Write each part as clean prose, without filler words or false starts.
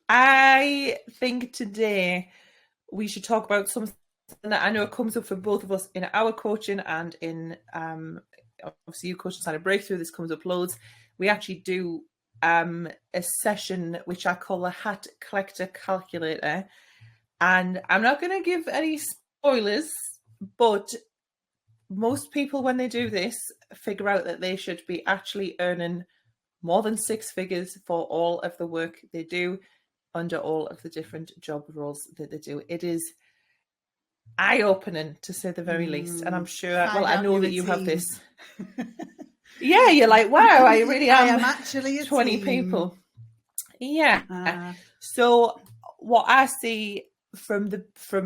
I think today we should talk about something that I know comes up for both of us in our coaching and in obviously you coach inside a breakthrough. This comes up loads. We actually do a session which I call a hat collector calculator, and I'm not going to give any spoilers, but most people when they do this figure out that they should be actually earning more than six figures for all of the work they do under all of the different job roles that they do. It is eye-opening to say the very least, and I'm sure, well, I know that you have this. Yeah, you're like, wow, I really am. I am actually a 20 team. people. Yeah. So what I see from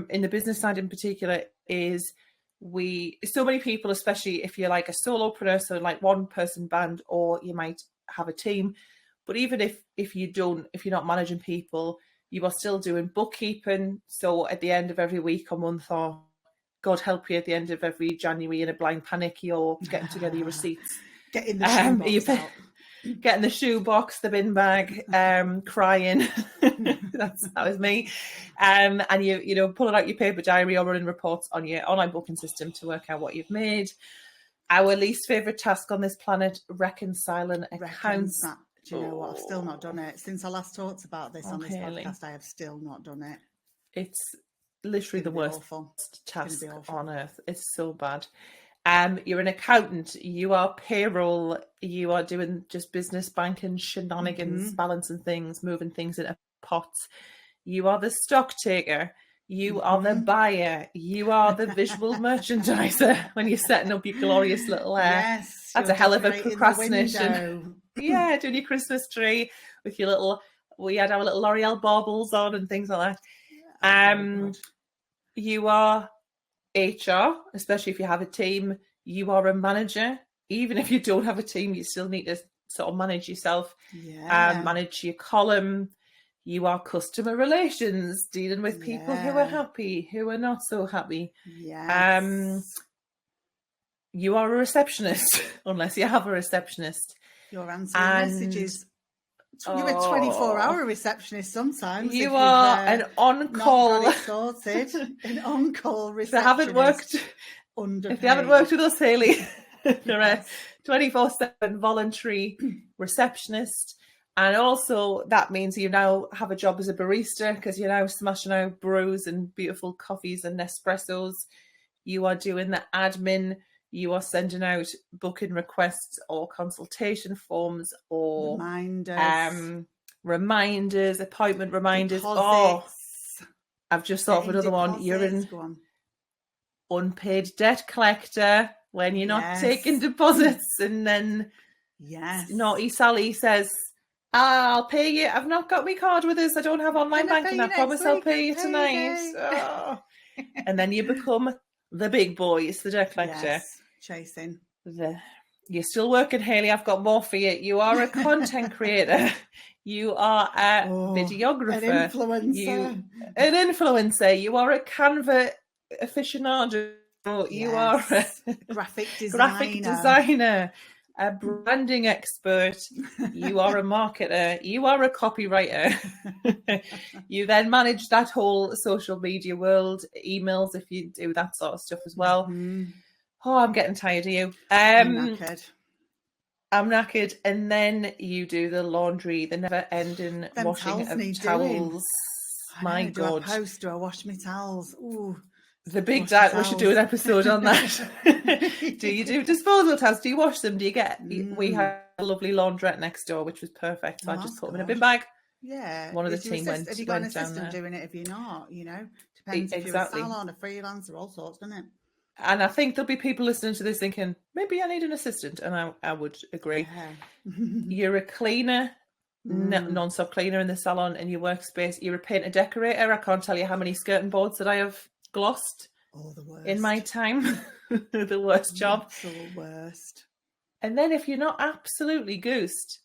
in the business side in particular is so many people, especially if you're like a solopreneur, so like one person band, or you might have a team, but even if you're not managing people, you are still doing bookkeeping. So at the end of every week or month, or God help you, at the end of every January in a blind panic, you're getting together your receipts. Getting the shoebox out. Getting the shoebox, the bin bag, crying. That was me. And you pulling out your paper diary or running reports on your online booking system to work out what you've made. Our least favourite task on this planet, reconciling accounts. Do you know what? I've still not done it. Since I last talked about this on this podcast, I have still not done it. It's literally the worst task on earth. It's so bad. You're an accountant, you are payroll, you are doing just business banking shenanigans, balancing things, moving things into pots. You are the stock taker, you are the buyer, you are the visual merchandiser when you're setting up your glorious little yes, that's a hell of a procrastination. Yeah, doing your Christmas tree with your little, we had our little L'Oreal baubles on and things like that. You are HR, especially if you have a team. You are a manager. Even if you don't have a team, you still need to sort of manage yourself, manage your column. You are customer relations, dealing with people who are happy, who are not so happy. You are a receptionist, unless you have a receptionist. You're answering messages. You're a 24-hour receptionist sometimes. You are an on-call. Not got it sorted. An on-call receptionist. If you haven't worked with us, Hayley, you're a 24/7 voluntary receptionist. And also that means you now have a job as a barista, because you're now smashing out brews and beautiful coffees and Nespressos. You are doing the admin. You are sending out booking requests or consultation forms or reminders, appointment reminders. Deposits. I've just thought of another one. You're an unpaid debt collector when you're not taking deposits, and then naughty Sally says, I'll pay you. I've not got my card with us. I don't have online banking. I promise I'll pay you tonight. And then you become the big boy. It's the debt collector. Chasing. You're still working, Hayley. I've got more for you. You are a content creator. You are a videographer. An influencer. You are a Canva aficionado. You are a graphic designer. A branding expert. You are a marketer. You are a copywriter. You then manage that whole social media world, emails if you do that sort of stuff as well. Oh, I'm getting tired of you. I'm knackered. And then you do the laundry, the never-ending washing of towels. My God. Do I wash my towels? Ooh. The big dad, we should do an episode on that. Do you do disposable towels? Do you wash them? Do you get, we had a lovely laundrette next door, which was perfect. So I just put them in a bin bag. Yeah. One of the team went Have you got an down assistant there. doing it if you're not, Depends if you're a salon, a freelancer, all sorts, doesn't it? And I think there'll be people listening to this thinking, maybe I need an assistant. And I would agree. You're a cleaner, non-stop cleaner in the salon, in your workspace. You're a painter decorator. I can't tell you how many skirting boards that I have glossed in my time. The worst job. The worst. And then if you're not absolutely goosed,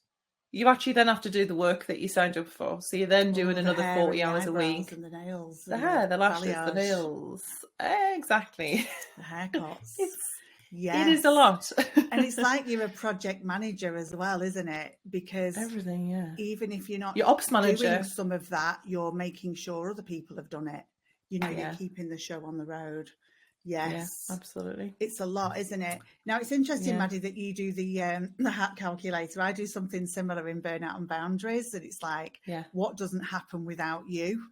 you actually then have to do the work that you signed up for. So you're then doing another 40 hours a week. And the nails. The hair, the lashes, the nails. Exactly. The haircuts. Yes. It is a lot. And it's like you're a project manager as well, isn't it? Because everything, yeah. Even if you're not Your ops manager doing some of that, you're making sure other people have done it. You know, Yeah. you're keeping the show on the road. Yes. Yeah, absolutely. It's a lot, isn't it? Now, it's interesting, Yeah. Maddie, that you do the hat calculator. I do something similar in Burnout and Boundaries, that it's like, Yeah. what doesn't happen without you?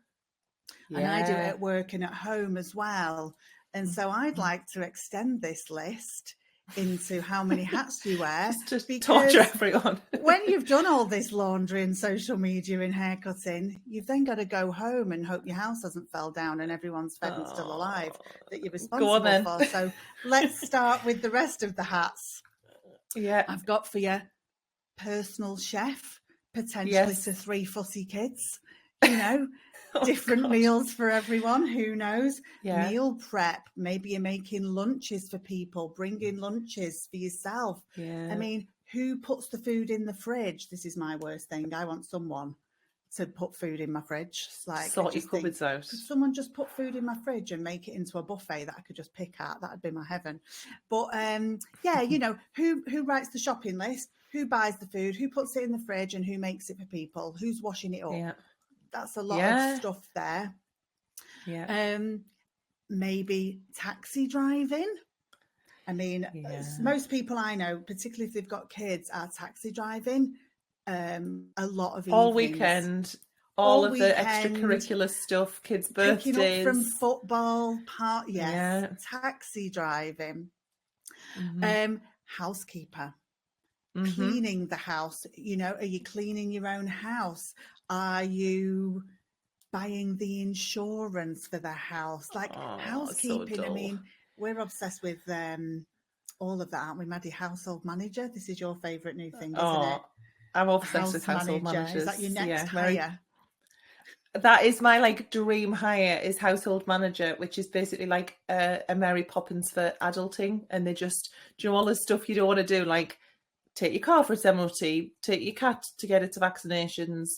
Yeah. And I do it at work and at home as well. And so I'd like to extend this list into how many hats you wear. Just to torture everyone. When you've done all this laundry and social media and haircutting, you've then got to go home and hope your house hasn't fell down and everyone's fed and still alive that you're responsible for. So let's start with the rest of the hats. Yeah. I've got for you personal chef, potentially to 3 fussy kids, you know. Different meals for everyone, who knows? Yeah. Meal prep, maybe you're making lunches for people, bringing lunches for yourself. Yeah. I mean, who puts the food in the fridge? This is my worst thing. I want someone to put food in my fridge. Like, sort your cupboards out. Could someone just put food in my fridge and make it into a buffet that I could just pick at? That'd be my heaven. But yeah, you know, who writes the shopping list? Who buys the food? Who puts it in the fridge? And who makes it for people? Who's washing it up? Yeah. That's a lot of stuff there. Yeah. Maybe taxi driving. I mean, most people I know, particularly if they've got kids, are taxi driving. A lot of all evenings. Weekend, all of the extracurricular stuff, kids' birthdays, picking up from football, taxi driving, housekeeper. Cleaning the house, you know, are you cleaning your own house? Are you buying the insurance for the house? Like housekeeping, so I mean, we're obsessed with all of that, aren't we, Maddie? Household manager. This is your favourite new thing, isn't it? I'm obsessed with household managers. Is that your next hire? That is my like dream hire, is household manager, which is basically like a Mary Poppins for adulting. And they just do all the stuff you don't want to do, like take your car for its MOT, take your cat to get its vaccinations,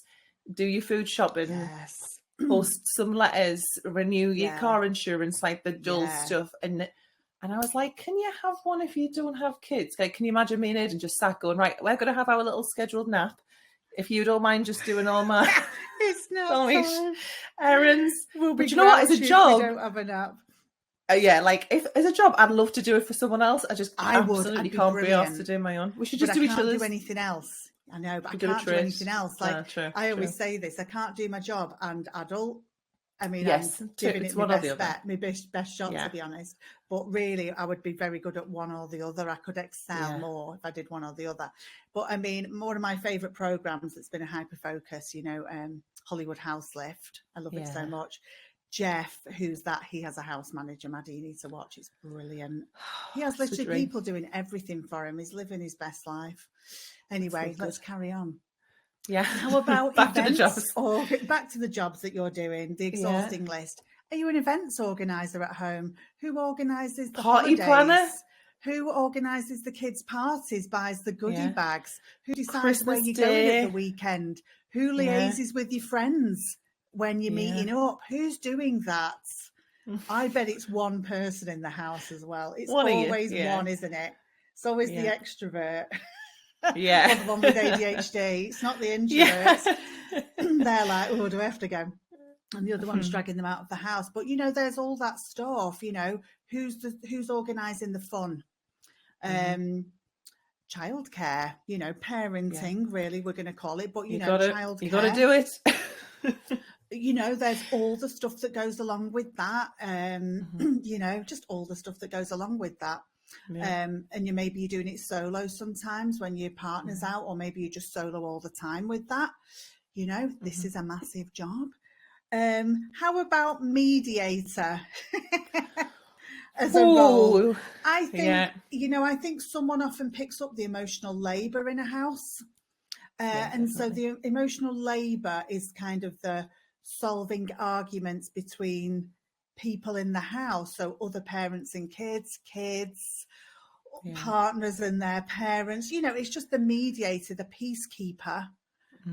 do your food shopping, post some letters, renew your car insurance, like the dull stuff. And I was like, can you have one if you don't have kids? Like, can you imagine me and Aidan just sat going, right, we're going to have our little scheduled nap. If you don't mind just doing all my it's not errands. We'll but you know what? As a job, we don't have a nap. Yeah, like if as a job, I'd love to do it for someone else. I absolutely can't be asked to do my own. We should just do each other's. I can't do anything else. I know, but I can't do anything else. Like I always say this, I can't do my job and adult. I mean, I'm giving it my best shot, to be honest. But really, I would be very good at one or the other. I could excel more if I did one or the other. But I mean, one of my favourite programmes that's been a hyper focus, you know, Hollywood House Lift. I love it so much. Jeff, he has a house manager, Maddie, you need to watch. It's brilliant. He has literally people doing everything for him. He's living his best life. Anyway, let's carry on. Yeah. How about back to the jobs? Or back to the jobs that you're doing, the exhausting list. Are you an events organizer at home? Who organizes the party holidays? planner? Who organises the kids' parties, buys the goodie bags? Who decides Christmas where you're going at the weekend? Who liaises with your friends when you're meeting up? Who's doing that? I bet it's one person in the house as well. It's always one, isn't it? It's always the extrovert. Yeah. Or the one with ADHD. It's not the introverts. They're like, oh, do I have to go? And the other one's dragging them out of the house. But, you know, there's all that stuff, you know, who's organising the fun? Childcare, you know, parenting, really, we're going to call it. But, you know, childcare. You got to do it. You know, there's all the stuff that goes along with that. You know, just all the stuff that goes along with that. And maybe you're doing it solo sometimes when your partner's out, or maybe you just solo all the time with that. You know, this is a massive job. How about mediator as a role? I think, you know, I think someone often picks up the emotional labour in a house. And so the emotional labour is kind of the solving arguments between people in the house. So other parents and kids, partners and their parents. You know, it's just the mediator, the peacekeeper.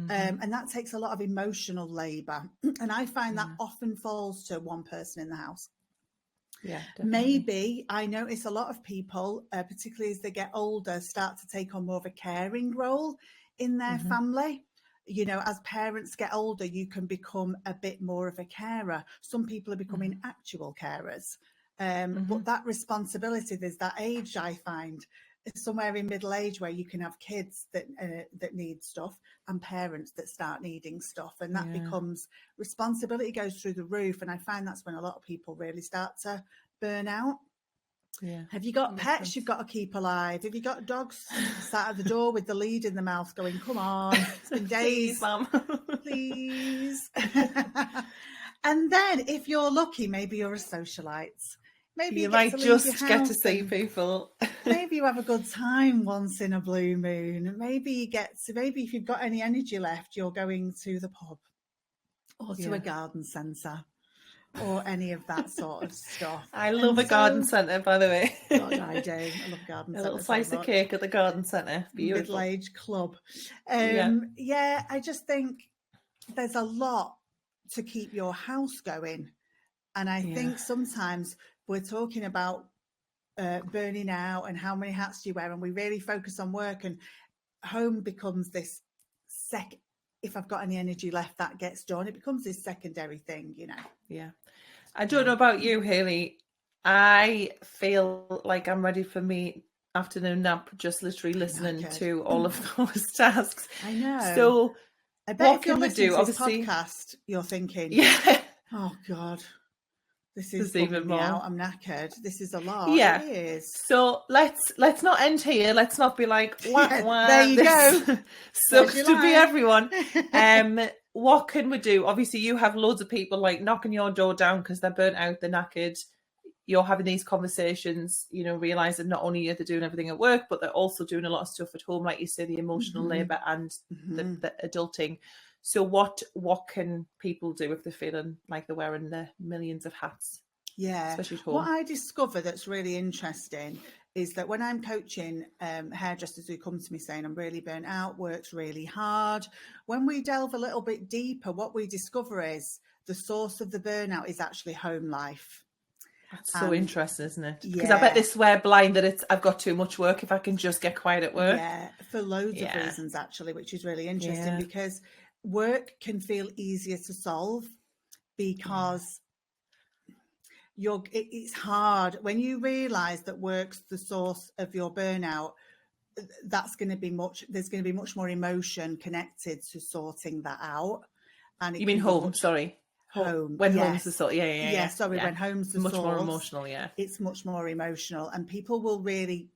And that takes a lot of emotional labour. And I find that often falls to one person in the house. Yeah, definitely. Maybe I notice a lot of people, particularly as they get older, start to take on more of a caring role in their family. You know, as parents get older, you can become a bit more of a carer. Some people are becoming actual carers. But that responsibility, there's that age, I find, somewhere in middle age where you can have kids that need stuff and parents that start needing stuff, and that becomes responsibility goes through the roof. And I find that's when a lot of people really start to burn out. Yeah. Have you got pets you've got to keep alive? Have you got dogs sat at the door with the lead in the mouth going, come on, it's been days, Please, Mum. please. And then if you're lucky, maybe you're a socialite. Maybe you get might to leave your just get to house see and people. maybe you have a good time once in a blue moon. Maybe if you've got any energy left, you're going to the pub or to a garden centre or any of that sort of stuff. I love a garden centre, by the way. God, I do. I love a garden A centre. little slice of cake at the garden centre. Beautiful. Middle-aged club. Yeah, I just think there's a lot to keep your house going. And I think sometimes we're talking about burning out and how many hats do you wear, and we really focus on work, and home becomes this if I've got any energy left, that gets done. It becomes this secondary thing, you know. Yeah. I don't know about you, Hayley. I feel like I'm ready for me afternoon nap, just literally listening to all of those tasks. I know. So I bet what if you're can we listening do? to this Obviously, podcast, you're thinking, oh God, this is even me more. out. I'm knackered. This is a lot. Yeah. It is. So let's not end here. Let's not be like, there you go. Sucks to be everyone. What can we do? Obviously, you have loads of people like knocking your door down because they're burnt out, they're knackered. You're having these conversations, you know, realizing not only are they doing everything at work, but they're also doing a lot of stuff at home, like you say, the emotional labor and the adulting. So what can people do if they're feeling like they're wearing the millions of hats? Yeah. Especially at home. What I discover that's really interesting is that when I'm coaching hairdressers who come to me saying, I'm really burnt out, work's really hard, when we delve a little bit deeper, what we discover is the source of the burnout is actually home life. That's so interesting, isn't it? Because I bet they swear blind that I've got too much work if I can just get quiet at work. Yeah, for loads of reasons, actually, which is really interesting because work can feel easier to solve because it's hard when you realize that work's the source of your burnout. There's going to be much more emotion connected to sorting that out. And you mean home? Sorry, home. When home's the sort. When home's the much source, more emotional. Yeah, it's much more emotional, and people will really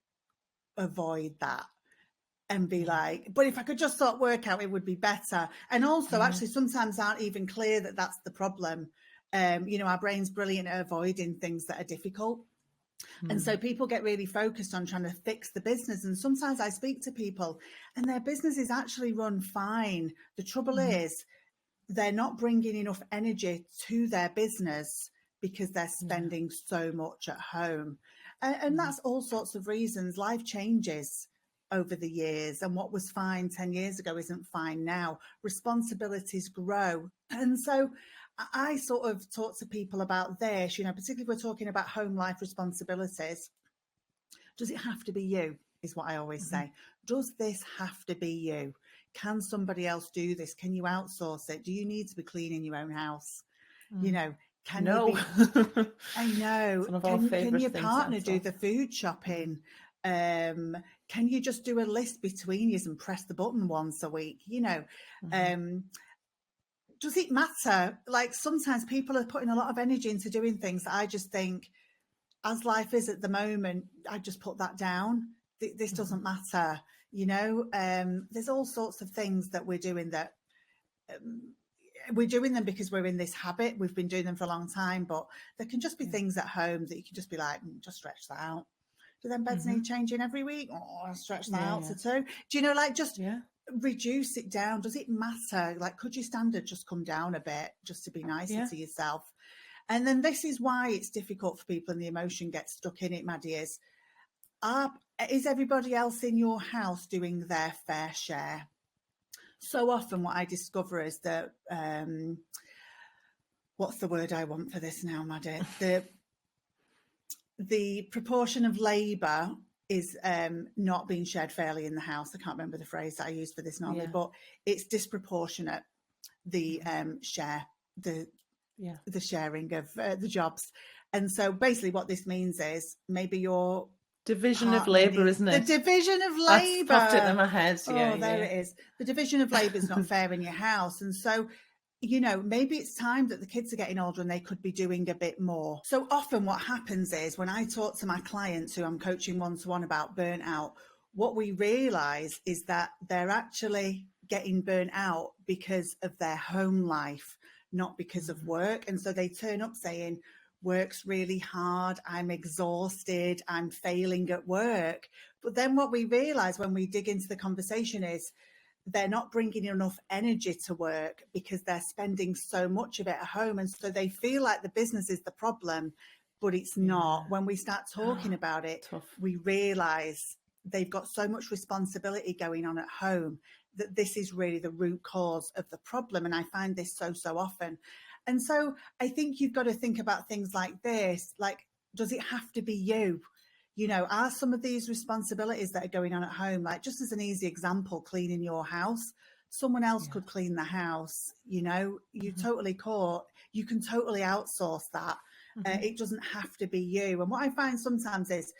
avoid that and be like, but if I could just sort work out, it would be better. And also, actually, sometimes aren't even clear that that's the problem. You know, our brain's brilliant at avoiding things that are difficult. And so people get really focused on trying to fix the business. And sometimes I speak to people and their business is actually run fine. The trouble is they're not bringing enough energy to their business because they're spending so much at home. And that's all sorts of reasons. Life changes over the years, and what was fine 10 years ago isn't fine now. Responsibilities grow. And so I sort of talk to people about this, you know, particularly if we're talking about home life responsibilities. Does it have to be you? Is what I always say. Does this have to be you? Can somebody else do this? Can you outsource it? Do you need to be cleaning your own house? You know, I know. Can your partner do the food shopping? Can you just do a list between you and press the button once a week? You know, does it matter? Like sometimes people are putting a lot of energy into doing things that I just think, as life is at the moment, I just put that down. This doesn't matter. You know, there's all sorts of things that we're doing that we're doing them because we're in this habit. We've been doing them for a long time, but there can just be things at home that you can just be like, just stretch that out. Do them beds need changing every week? Oh, I'll stretch that out to 2. Do you know, like just reduce it down. Does it matter? Like, could your standard just come down a bit just to be nicer to yourself? And then this is why it's difficult for people and the emotion gets stuck in it, Maddie, is everybody else in your house doing their fair share? So often what I discover is that, what's the word I want for this now, Maddie? the proportion of labour is not being shared fairly in the house. I can't remember the phrase that I use for this normally, but it's disproportionate, the the sharing of the jobs. And so basically what this means is maybe your division of labour, isn't it? The division of labour. That's popped into my head. It is. The division of labour is not fair in your house. And so, you know, maybe it's time that the kids are getting older and they could be doing a bit more. So often what happens is when I talk to my clients who I'm coaching one-to-one about burnout, what we realise is that they're actually getting burnt out because of their home life, not because of work. And so they turn up saying, work's really hard, I'm exhausted, I'm failing at work. But then what we realise when we dig into the conversation is they're not bringing enough energy to work because they're spending so much of it at home. And so they feel like the business is the problem, but it's not. When we start talking about it, we realise they've got so much responsibility going on at home that this is really the root cause of the problem. And I find this so often. And so I think you've got to think about things like this, like, does it have to be you? You know, are some of these responsibilities that are going on at home, like just as an easy example, cleaning your house, someone else could clean the house, you know, you totally caught, you can totally outsource that. It doesn't have to be you. And what I find sometimes is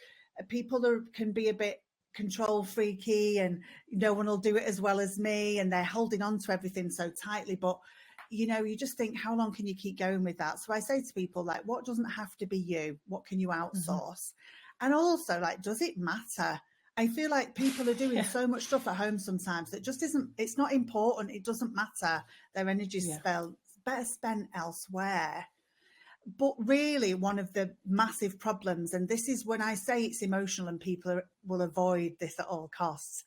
people can be a bit control freaky and no one will do it as well as me, and they're holding on to everything so tightly. But you know, you just think, how long can you keep going with that? So I say to people, like, what doesn't have to be you? What can you outsource? And also, like, does it matter? I feel like people are doing so much stuff at home sometimes that just isn't, it's not important. It doesn't matter. Their energy's better spent elsewhere. But really, one of the massive problems, and this is when I say it's emotional and people will avoid this at all costs,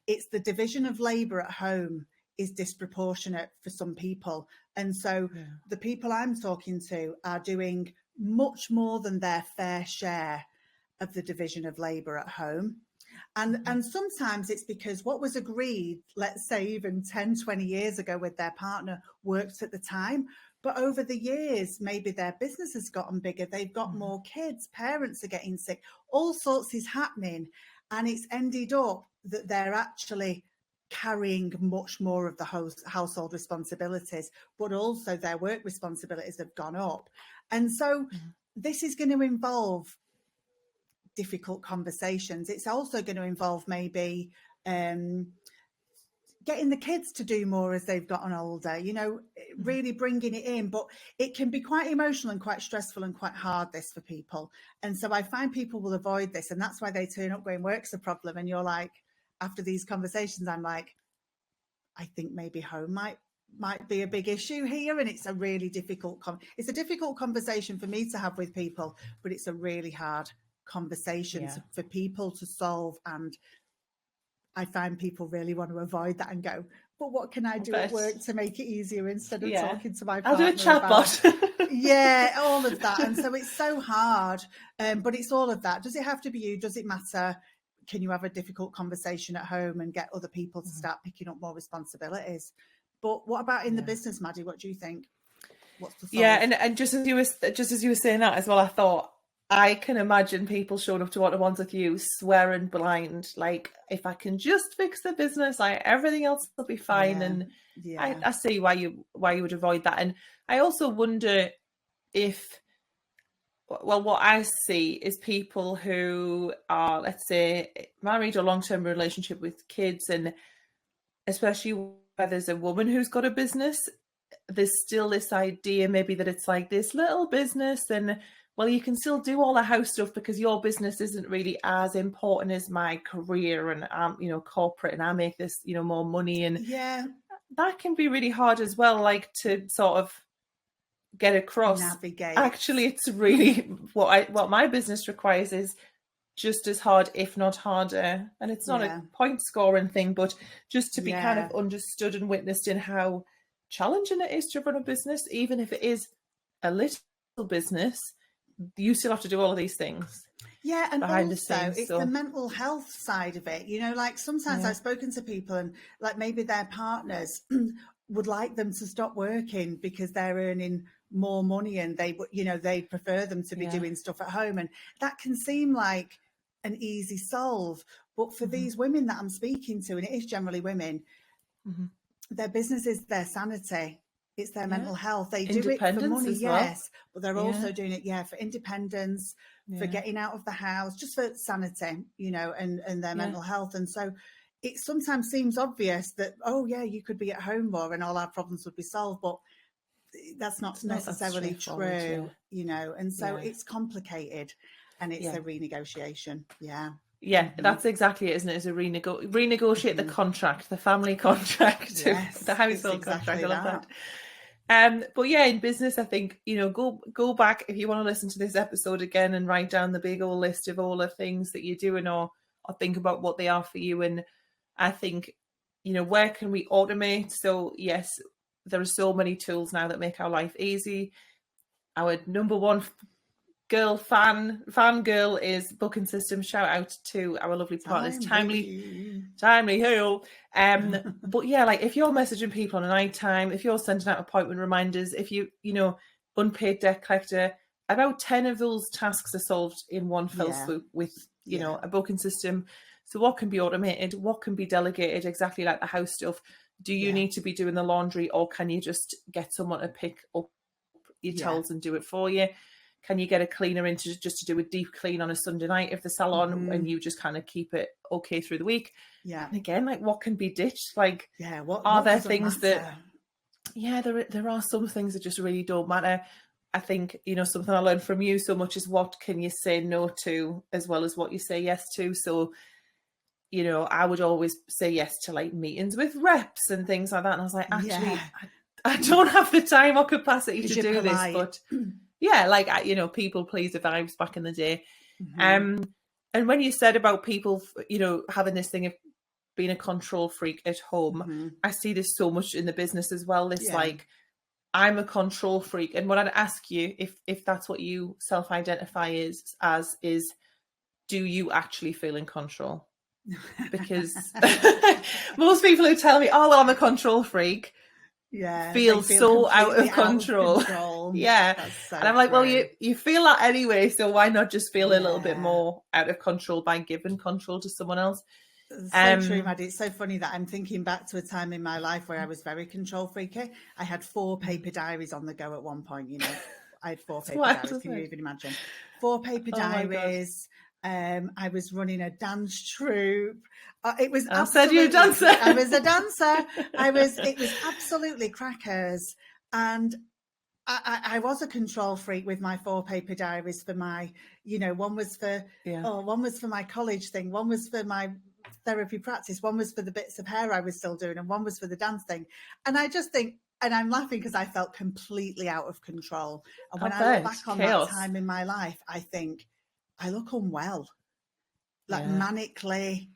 it's the division of labour at home is disproportionate for some people. And so the people I'm talking to are doing much more than their fair share of the division of labour at home. And sometimes it's because what was agreed, let's say even 10, 20 years ago with their partner worked at the time. But over the years, maybe their business has gotten bigger. They've got more kids. Parents are getting sick. All sorts is happening. And it's ended up that they're actually carrying much more of the household responsibilities, but also their work responsibilities have gone up. And so this is going to involve difficult conversations. It's also going to involve maybe getting the kids to do more as they've gotten older, you know, really bringing it in. But it can be quite emotional and quite stressful and quite hard, this, for people. And so I find people will avoid this, and that's why they turn up going, work's a problem. And you're like, after these conversations, I'm like, I think maybe home might be a big issue here. And it's a really difficult it's a difficult conversation for me to have with people, but it's a really hard conversation for people to solve. And I find people really want to avoid that and go, but what can I do at work to make it easier instead of talking to my partner? I'll do a chatbot. All of that. And so it's so hard, but it's all of that. Does it have to be you? Does it matter? Can you have a difficult conversation at home and get other people to start picking up more responsibilities? But what about in the business, Maddie? What do you think? What's the solve? Yeah, and just as you were saying that as well, I thought, I can imagine people showing up to one-to-ones with you swearing blind, like, if I can just fix the business, everything else will be fine. And I see why you would avoid that. And I also wonder if, well, what I see is people who are, let's say, married or long-term relationship with kids, and especially where there's a woman who's got a business, there's still this idea maybe that it's like this little business, and well, you can still do all the house stuff because your business isn't really as important as my career, and you know, corporate, and I make this, you know, more money. And that can be really hard as well, like, to sort of get across. Navigate. Actually, it's really what my business requires is just as hard, if not harder. And it's not a point scoring thing, but just to be kind of understood and witnessed in how challenging it is to run a business. Even if it is a little business, you still have to do all of these things. Yeah, and behind also the scenes, it's the mental health side of it. You know, like sometimes I've spoken to people and like maybe their partners would like them to stop working because they're earning more money, and they prefer them to be doing stuff at home, and that can seem like an easy solve. But for these women that I'm speaking to, and it is generally women, their business is their sanity. It's their mental health. They do it for money, yes, but they're also doing it, for independence, for getting out of the house, just for sanity, and their mental health. And so it sometimes seems obvious that, you could be at home more and all our problems would be solved, but that's not necessarily true, and so it's complicated, and it's a renegotiation. That's exactly it, isn't it? It's a renegotiate the contract, the family contract, the household contract. I love that. But in business, I think, go back if you want to listen to this episode again and write down the big old list of all the things that you're doing, or think about what they are for you. And I think, where can we automate? So yes, there are so many tools now that make our life easy. Our number one fangirl is booking system. Shout out to our lovely partners, Timely Hill. But like if you're messaging people on a night time, if you're sending out appointment reminders, if you unpaid debt collector, about 10 of those tasks are solved in one fell swoop with a booking system. So what can be automated, what can be delegated, exactly like the house stuff. Do you need to be doing the laundry, or can you just get someone to pick up your towels and do it for you? Can you get a cleaner in to do a deep clean on a Sunday night of the salon, and you just kind of keep it okay through the week? And again, like what can be ditched? Like, are there things that? There are some things that just really don't matter. I think something I learned from you so much is what can you say no to as well as what you say yes to. So, I would always say yes to like meetings with reps and things like that, and I was like, actually, I don't have the time or capacity to do this, but. People pleaser vibes back in the day. And when you said about people, having this thing of being a control freak at home, I see this so much in the business as well. This like, I'm a control freak. And what I'd ask you, if that's what you self-identify as, do you actually feel in control? Because most people who tell me, oh, well, I'm a control freak, feel so out of control. So and I'm like, well, you feel that anyway, so why not just feel a little bit more out of control by giving control to someone else? So true, Maddie. It's so funny that I'm thinking back to a time in my life where I was very control freaky. I had 4 paper diaries on the go at one point. I had 4 paper diaries. Can you even imagine? 4 paper diaries. I was running a dance troupe. It was I said you a dancer. I was a dancer. It was absolutely crackers. And I was a control freak with my 4 paper diaries for my, one was for one was for my college thing, one was for my therapy practice, one was for the bits of hair I was still doing, and one was for the dance thing. And I just think, and I'm laughing because I felt completely out of control. And when I look back on that time in my life, I think I look unwell, like manically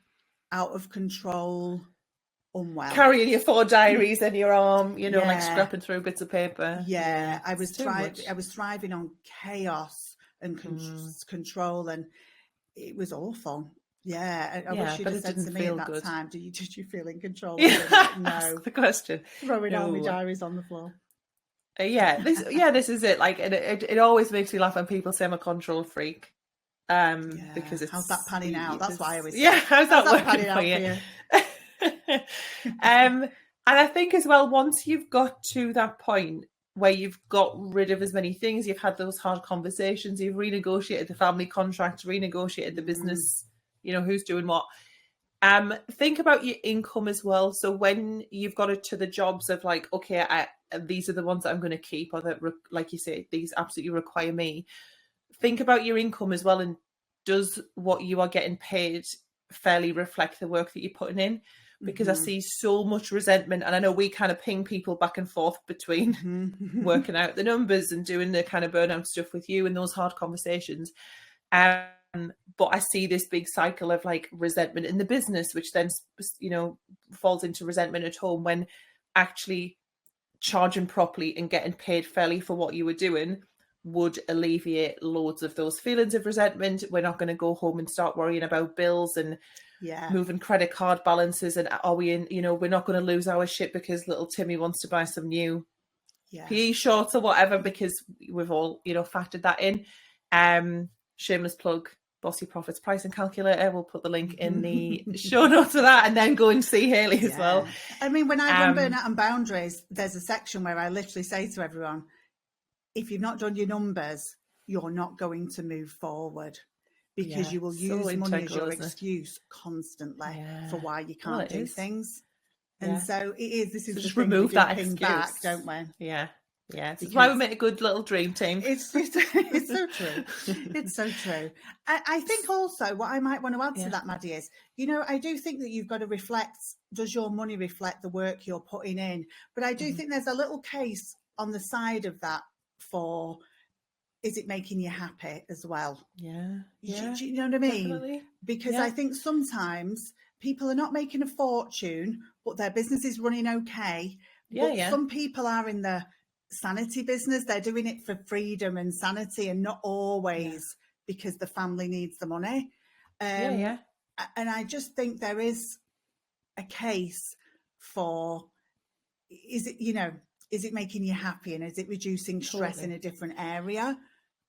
out of control, unwell. Carrying your 4 diaries in your arm, like scrapping through bits of paper. I was thriving on chaos and control, and it was awful. I wish you'd have said to me at that time, did you feel in control? No. That's the question. Throwing all my diaries on the floor. This is it. Like, it always makes me laugh when people say I'm a control freak. Because it's, how's that panning out? That's why I was how's that working for you? And I think as well, once you've got to that point where you've got rid of as many things, you've had those hard conversations, you've renegotiated the family contract, renegotiated the business, who's doing what. Think about your income as well. So when you've got it to the jobs of like, okay, these are the ones that I'm going to keep, or that, like you say, these absolutely require me. Think about your income as well, and does what you are getting paid fairly reflect the work that you're putting in? Because I see so much resentment, and I know we kind of ping people back and forth between working out the numbers and doing the kind of burnout stuff with you and those hard conversations. But I see this big cycle of like resentment in the business, which then, falls into resentment at home, when actually charging properly and getting paid fairly for what you were doing would alleviate loads of those feelings of resentment. We're not going to go home and start worrying about bills and moving credit card balances, and are we in, we're not going to lose our shit because little Timmy wants to buy some new PE shorts or whatever, because we've all, factored that in. Shameless plug, Bossy Profits pricing calculator. We'll put the link in the show notes of that, and then go and see Hayley as well. I mean, when I run Burnout and Boundaries, there's a section where I literally say to everyone, if you've not done your numbers, you're not going to move forward, because you will use money as your excuse constantly for why you can't do things. And so it is. This is so the just thing remove that excuse, back, don't we? Yeah. That's why we make a good little dream team. It's so true. It's so true. I think also what I might want to add to that, Maddie, is, I do think that you've got to reflect, does your money reflect the work you're putting in? But I do think there's a little case on the side of that for, is it making you happy as well? Yeah. Do you know what I mean? Definitely. Because I think sometimes people are not making a fortune, but their business is running okay. But some people are in the sanity business. They're doing it for freedom and sanity, and not always because the family needs the money. And I just think there is a case for, is it making you happy, and is it reducing stress in a different area?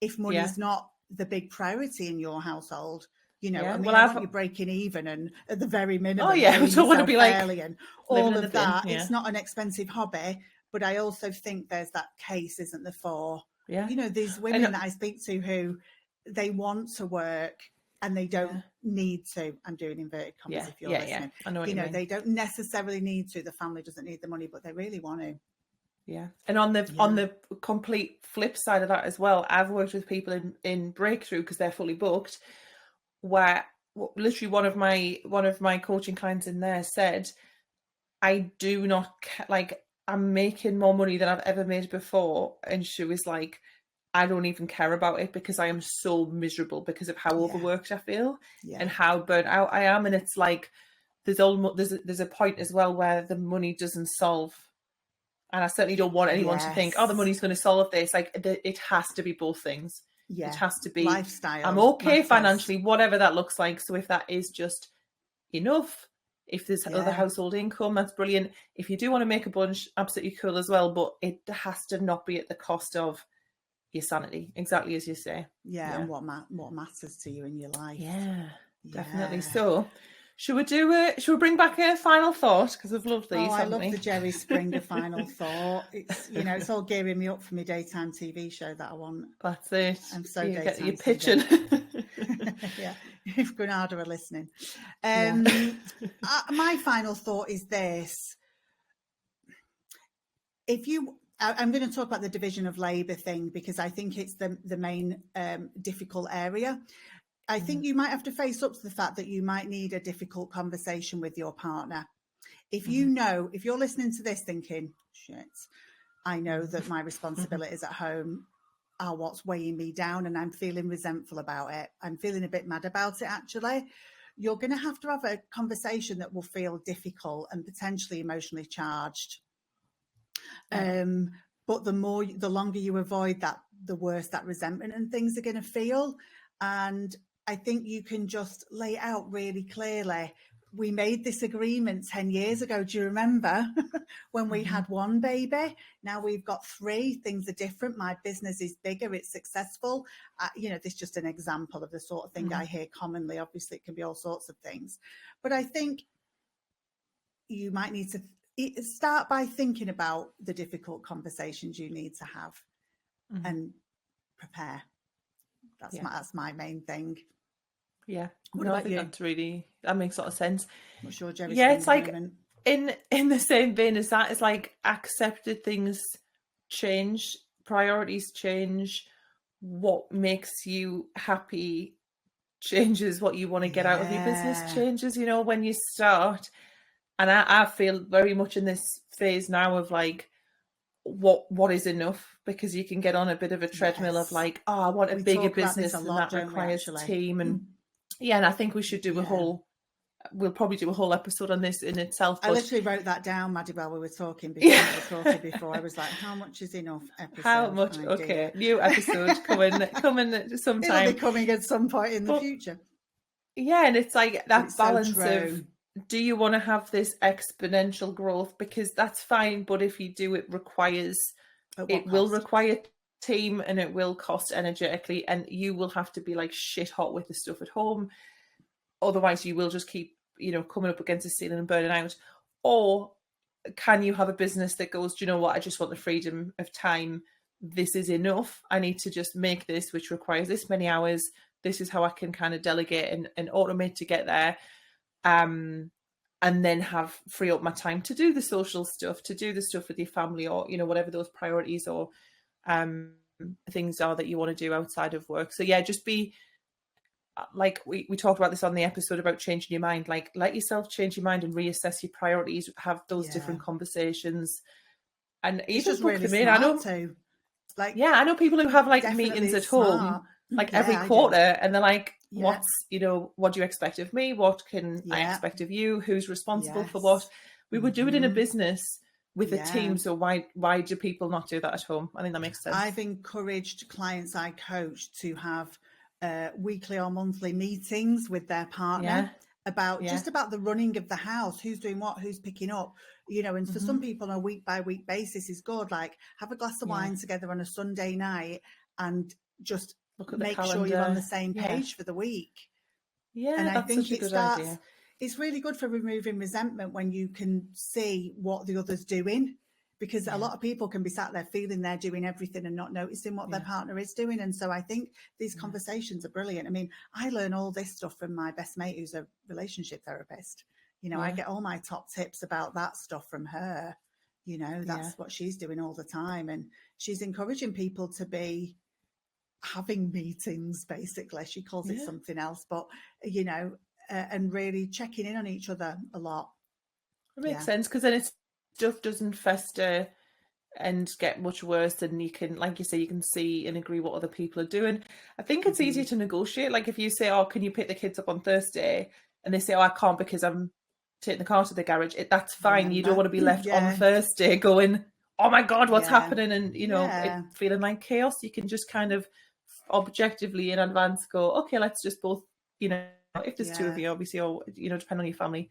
If money is not the big priority in your household, I want you breaking even, and at the very minimum, we don't want to be like and all of that. It's not an expensive hobby, but I also think there's that case, isn't there, for these women that I speak to who they want to work and they don't need to. I'm doing inverted commas if you're listening. I know what you mean. They don't necessarily need to. The family doesn't need the money, but they really want to. Yeah. And on the complete flip side of that as well, I've worked with people in Breakthrough, because they're fully booked, where literally one of my coaching clients in there said, I do not I'm making more money than I've ever made before, and she was like, I don't even care about it, because I am so miserable because of how overworked I feel and how burnt out I am. And it's like there's a point as well where the money doesn't solve. And I certainly don't want anyone to think, the money's going to solve this. Like, it has to be both things. Yeah. It has to be lifestyle. I'm okay financially, whatever that looks like. So if that is just enough, if there's other household income, that's brilliant. If you do want to make a bunch, absolutely cool as well. But it has to not be at the cost of your sanity, exactly as you say. Yeah. And what matters to you in your life. Yeah. Definitely. So should we bring back a final thought? Because I've loved these. I love the Jerry Springer final thought. It's it's all gearing me up for my daytime TV show that I want. That's it. I'm so you're pitching. Yeah, if Granada are listening. My final thought is this: I'm going to talk about the division of labour thing, because I think it's the main difficult area. I think you might have to face up to the fact that you might need a difficult conversation with your partner. If if you're listening to this thinking, shit, I know that my responsibilities at home are what's weighing me down, and I'm feeling resentful about it. I'm feeling a bit mad about it, actually. You're going to have a conversation that will feel difficult and potentially emotionally charged. But the longer you avoid that, the worse that resentment and things are going to feel. And I think you can just lay it out really clearly. We made this agreement 10 years ago. Do you remember when we had one baby? Now we've got 3. Things are different. My business is bigger. It's successful. This is just an example of the sort of thing I hear commonly. Obviously, it can be all sorts of things. But I think you might need to start by thinking about the difficult conversations you need to have and prepare. That's my main thing. Yeah. What about you? That makes a lot of sense. What's your Jerry it's like moment? in the same vein as that, it's like accepted things change, priorities change, what makes you happy changes, what you want to get out of your business changes, when you start. And I feel very much in this phase now of like, what is enough, because you can get on a bit of a treadmill of like, I want a bigger business, and that requires a team. And and I think we should do we'll probably do a whole episode on this in itself. I literally wrote that down, Maddie, while we were talking before. I was like, how much is enough episode? How much? Okay, new episode coming sometime. It'll be coming at some point in the future. Yeah, and it's like that balance of, do you want to have this exponential growth? Because that's fine, but if you do, it requires At what it will cost? require team and it will cost energetically, and you will have to be like shit hot with the stuff at home. Otherwise, you will just keep, coming up against the ceiling and burning out. Or can you have a business that goes, do you know what? I just want the freedom of time. This is enough. I need to just make this, which requires this many hours. This is how I can kind of delegate and automate to get there. And then have free up my time to do the social stuff, to do the stuff with your family, or, whatever those priorities or things are that you want to do outside of work. So yeah, just be like we talked about this on the episode about changing your mind. Like, let yourself change your mind and reassess your priorities, have those different conversations, and It's even just book really them in. I know, smart too. Like, I know people who have like definitely meetings at smart. home, like Yeah, every I do. quarter, and they're like, Yeah. what do you expect of me? What can I Yeah. expect of you? Who's responsible for Yes. what? We would do it in a Mhm. business with a Yeah. team. So why do people not do that at home? I think that makes sense. I've encouraged clients I coach to have weekly or monthly meetings with their partner about just about the running of the house, who's doing what, who's picking up, and for some people on a week by week basis is good. Like, have a glass of wine together on a Sunday night and just Look at the make calendar. sure you're on the same page for the week. Yeah, And I that's think such a good idea. it's really good for removing resentment when you can see what the other's doing, because a lot of people can be sat there feeling they're doing everything and not noticing what their partner is doing. And so I think these conversations are brilliant. I mean, I learn all this stuff from my best mate, who's a relationship therapist. I get all my top tips about that stuff from her. That's what she's doing all the time. And she's encouraging people to be having meetings, basically. She calls it something else, but, and really checking in on each other a lot. It makes sense, because then stuff doesn't fester and get much worse, and you can, like you say, you can see and agree what other people are doing. I think it's easy to negotiate. Like, if you say, oh, can you pick the kids up on Thursday? And they say, oh, I can't because I'm taking the car to the garage. That's fine. You don't want to be left on Thursday going, oh my God, what's happening? And, it feeling like chaos. You can just kind of objectively in advance go, okay, let's just both, if there's two of you, obviously, or, depending on your family,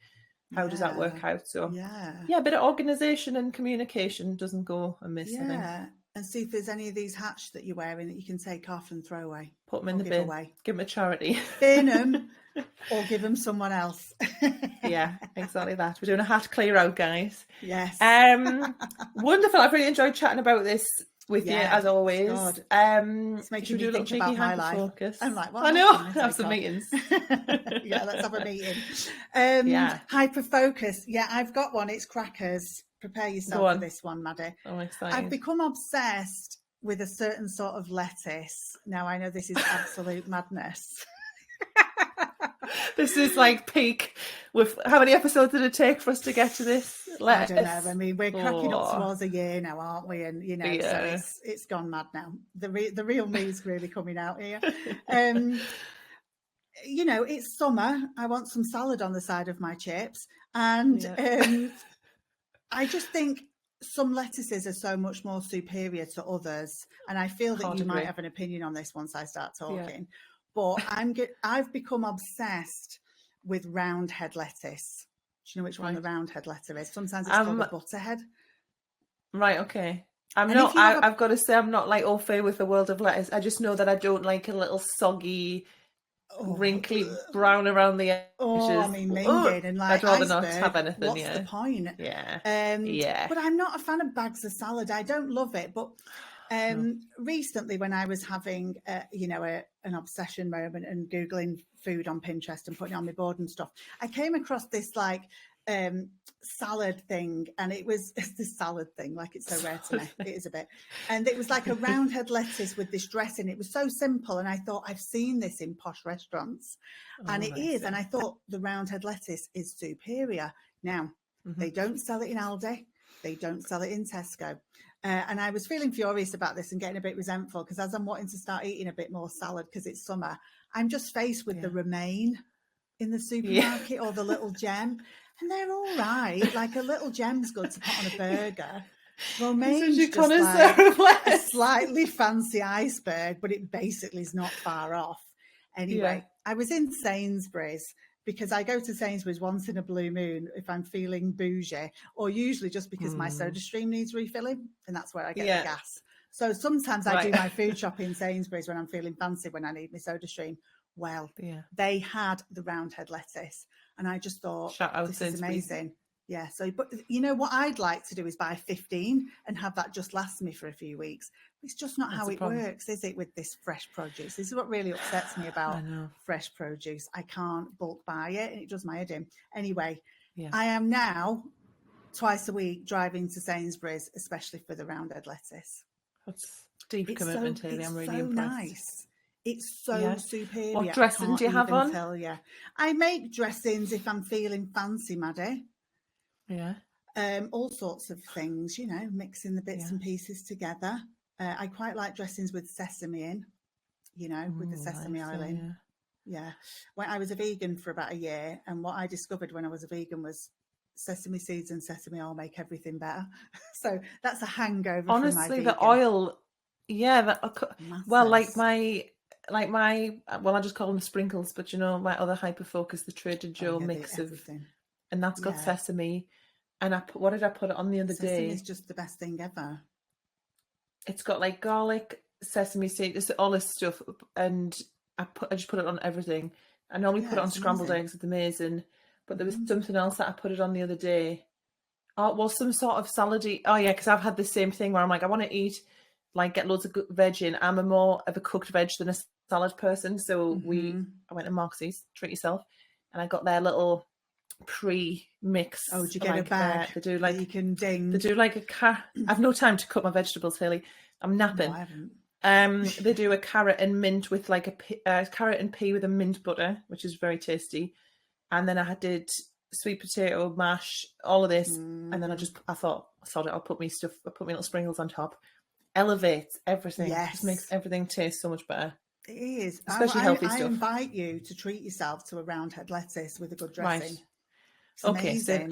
how does that work out? So a bit of organisation and communication doesn't go amiss, I think. And see if there's any of these hats that you're wearing that you can take off and throw away. Put them in the bin. Away. Give them a charity. Bin them or give them someone else. Yeah, exactly that. We're doing a hat clear out, guys. Yes. Wonderful. I've really enjoyed chatting about this with you, as always. It's making me think about my life. Focus. I'm like, I know. Have some meetings. Let's have a meeting. Hyper focus. Yeah, I've got one. It's crackers. Prepare yourself for this one, Maddie. I'm excited. I've become obsessed with a certain sort of lettuce. Now, I know this is absolute madness. This is like peak. With how many episodes did it take for us to get to this? I don't know. I mean, we're cracking up towards a year now, aren't we? And so it's gone mad now. The real me's really coming out here. It's summer. I want some salad on the side of my chips, and I just think some lettuces are so much more superior to others, and I feel that you might have an opinion on this once I start talking. But I've become obsessed with round head lettuce. Do you know which one the round head lettuce is? Sometimes it's called a butterhead. Right, okay. I've got to say, I'm not like au fait with the world of lettuce. I just know that I don't like a little soggy, wrinkly brown around the edges. I mean, minging and like I'd rather iceberg. not have anything. What's the point? Yeah. But I'm not a fan of bags of salad. I don't love it. But recently, when I was having, an obsession moment and Googling food on Pinterest and putting it on my board and stuff, I came across this salad thing, and it's this salad thing, like, it's so rare to me. It is a bit. And it was like a round head lettuce with this dressing. It was so simple, and I thought, I've seen this in posh restaurants, and it is. And I thought the round head lettuce is superior. Now, they don't sell it in Aldi. They don't sell it in Tesco. And I was feeling furious about this and getting a bit resentful, because as I'm wanting to start eating a bit more salad because it's summer, I'm just faced with the romaine in the supermarket or the little gem. And they're all right. Like, a little gem's good to put on a burger. Romaine's just like a slightly fancy iceberg, but it basically is not far off. Anyway, I was in Sainsbury's because I go to Sainsbury's once in a blue moon if I'm feeling bougie, or usually just because my soda stream needs refilling, and that's where I get the gas. So sometimes I do my food shopping in Sainsbury's when I'm feeling fancy, when I need my soda stream. Well, they had the roundhead lettuce, and I just thought, this is amazing. Yeah. So, but you know what I'd like to do is buy 15 and have that just last me for a few weeks. It's just not how it works, is it, with this fresh produce? This is what really upsets me about fresh produce. I can't bulk buy it, and it does my head in. Anyway, I am now twice a week driving to Sainsbury's, especially for the roundhead lettuce. That's deep commitment, Haley. I'm really impressed. Nice. It's so superior. What dressing do you have on? Tell you. I make dressings if I'm feeling fancy, Maddie. Yeah. All sorts of things, you know, mixing the bits and pieces together. I quite like dressings with sesame in, you know, with the sesame oil in. Yeah. When I was a vegan for about a year, and what I discovered when I was a vegan was sesame seeds and sesame oil make everything better. So that's a hangover. Honestly, the oil, well, like my, well, I just call them sprinkles, but you know, my other Hyper Focus, the Trader Joe mix of, and that's got sesame. And what did I put it on the other day? Sesame is just the best thing ever. It's got like garlic, sesame seeds, all this stuff, and I just put it on everything. I normally put it on scrambled eggs. It's amazing. But there was something else that I put it on the other day. Oh, well, some sort of salady. Oh yeah, because I've had the same thing where I'm like, I want to eat, like, get loads of veg in. I'm a more of a cooked veg than a salad person. So I went to Marxie's, treat yourself, and I got their little pre-mix. Oh, did you get a bag? They do like, you can ding. They do like a I've no time to cut my vegetables, Haley. I'm napping. No, I haven't. They do a carrot and mint with like a carrot and pea with a mint butter, which is very tasty. And then I did sweet potato mash, all of this, and then I thought, sod it, I'll put my little sprinkles on top. Elevates everything. Yes. Just makes everything taste so much better. It is. Especially healthy stuff. I invite you to treat yourself to a roundhead lettuce with a good dressing. Right. Okay, so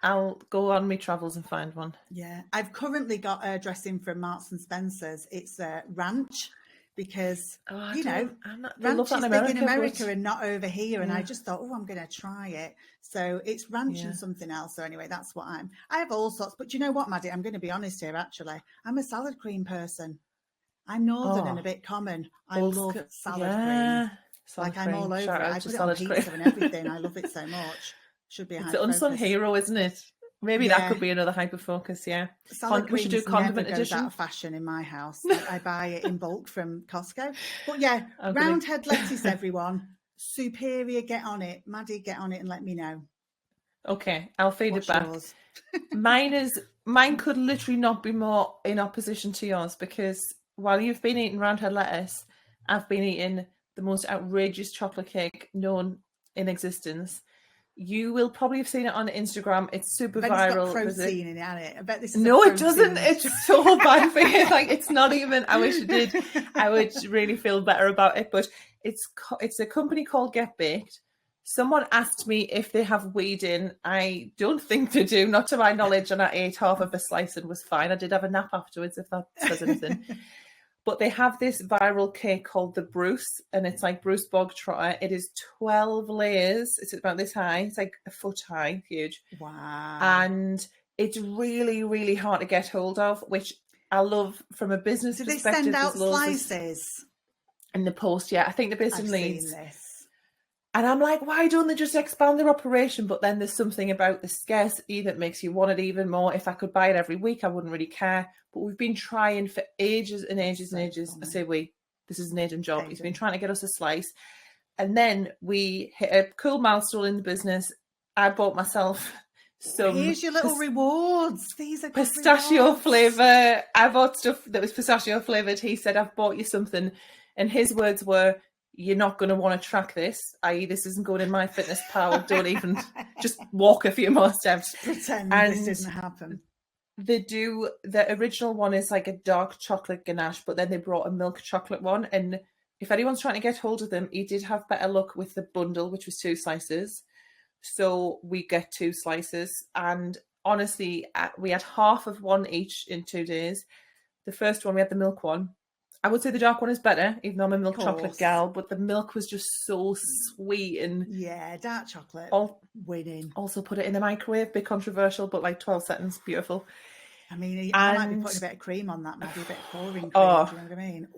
I'll go on my travels and find one. Yeah, I've currently got a dressing from Marks and Spencer's. It's ranch, because ranch is big in America and not over here. And I just thought, I'm going to try it. So it's ranch and something else. So anyway, that's what I have all sorts. But you know what, Maddie? I'm going to be honest here. Actually, I'm a salad cream person. I'm northern and a bit common. I love salad cream. Like I'm all over it. I put it on pizza and everything. I love it so much. Should be a it's an unsung hero, isn't it? Maybe that could be another Hyper Focus. Yeah, we should do condiment edition. Out of fashion in my house. I buy it in bulk from Costco. But roundhead lettuce, everyone. Superior. Get on it, Maddie. Get on it and let me know. Okay, I'll feed it back. Mine could literally not be more in opposition to yours, because while you've been eating roundhead lettuce, I've been eating the most outrageous chocolate cake known in existence. You will probably have seen it on Instagram. It's super viral. It's got protein in it. I bet this is no, it doesn't. It's so bad for you. Like, it's not even. I wish it did. I would really feel better about it. But it's a company called Get Baked. Someone asked me if they have weed in. I don't think they do, not to my knowledge. And I ate half of a slice and was fine. I did have a nap afterwards, if that says anything. But they have this viral cake called the Bruce, and it's like Bruce Bog Trotter. It is 12 layers. It's about this high. It's like a foot high, huge. Wow. And it's really, really hard to get hold of, which I love from a business perspective. Do they send out slices? In the post, yeah. I think they're based in Leeds. Seen this. And I'm like, why don't they just expand their operation? But then there's something about the scarcity that makes you want it even more. If I could buy it every week, I wouldn't really care. But we've been trying for ages and ages and ages. I say we. This is Nathan's job. He's been trying to get us a slice. And then we hit a cool milestone in the business. I bought myself some... Here's your little rewards. These are pistachio flavour. I bought stuff that was pistachio flavoured. He said, I've bought you something. And his words were, you're not going to want to track this, i.e. this isn't going in my fitness pal. Don't even just walk a few more steps. Pretend this didn't happen. They do, the original one is like a dark chocolate ganache, but then they brought a milk chocolate one. And if anyone's trying to get hold of them, he did have better luck with the bundle, which was 2 slices. So we get 2 slices. And honestly, we had half of one each in 2 days. The first one, we had the milk one. I would say the dark one is better, even though I'm a milk chocolate Course. gal, but the milk was just so sweet. And Yeah, dark chocolate winning. also put it in the microwave, bit controversial, but like 12 seconds, beautiful. I mean, I might be putting a bit of cream on that, maybe a bit of pouring cream. Oh. Do you know what I mean?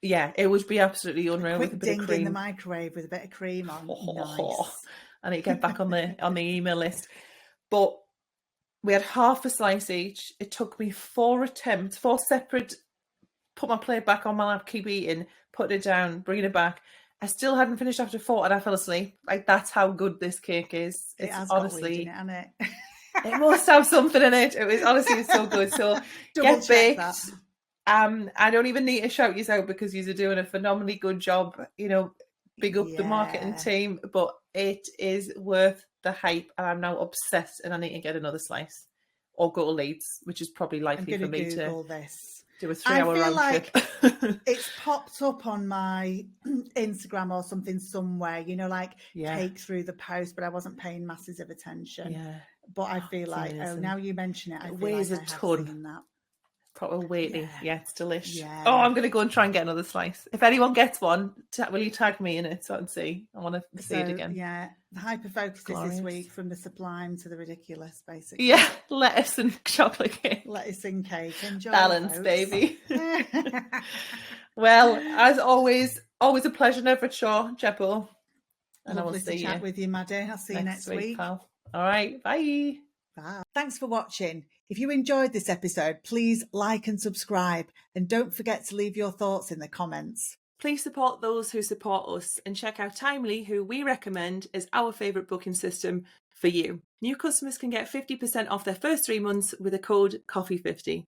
Yeah, it would be absolutely unreal with a Quick bit of ding cream in the microwave with a bit of cream on. Nice. I need to get back on the email list. But we had half a slice each. It took me 4 attempts, 4 separate, put my plate back on my lap, keep eating, put it down, bring it back. I still hadn't finished after 4 and I fell asleep. Like, that's how good this cake is. It It's has honestly, got weed in it, hasn't it? it must have something in it. It was honestly, it's so good. So get baked. That. I don't even need to shout you out because you're doing a phenomenally good job. You know, big up the marketing team, but it is worth the hype, and I'm now obsessed, and I need to get another slice or go to Leeds, which is probably likely for me Google to this. do a 3-hour round like trip. It's popped up on my Instagram or something somewhere, you know, like cake through the post, but I wasn't paying masses of attention. Yeah, but I feel like now you mention it, I feel weighs like a I ton. have seen that. Proper weighty. Yeah, it's delicious. Yeah. Oh, I'm going to go and try and get another slice. If anyone gets one, will you tag me in it so I can see? I want to see it again. Yeah, the hyper-focus is this week from the sublime to the ridiculous, basically. Yeah, lettuce and chocolate cake. Lettuce and cake. Enjoy, balance, folks. baby. Well, as always a pleasure, never a chore, Jeppo. And Lovely I will see to chat with you, Maddie. I'll see you next week. Pal. All right, bye. Bye. Thanks for watching. If you enjoyed this episode, please like and subscribe, and don't forget to leave your thoughts in the comments. Please support those who support us and check out Timely, who we recommend as our favourite booking system for you. New customers can get 50% off their first 3 months with a code COFFEE50.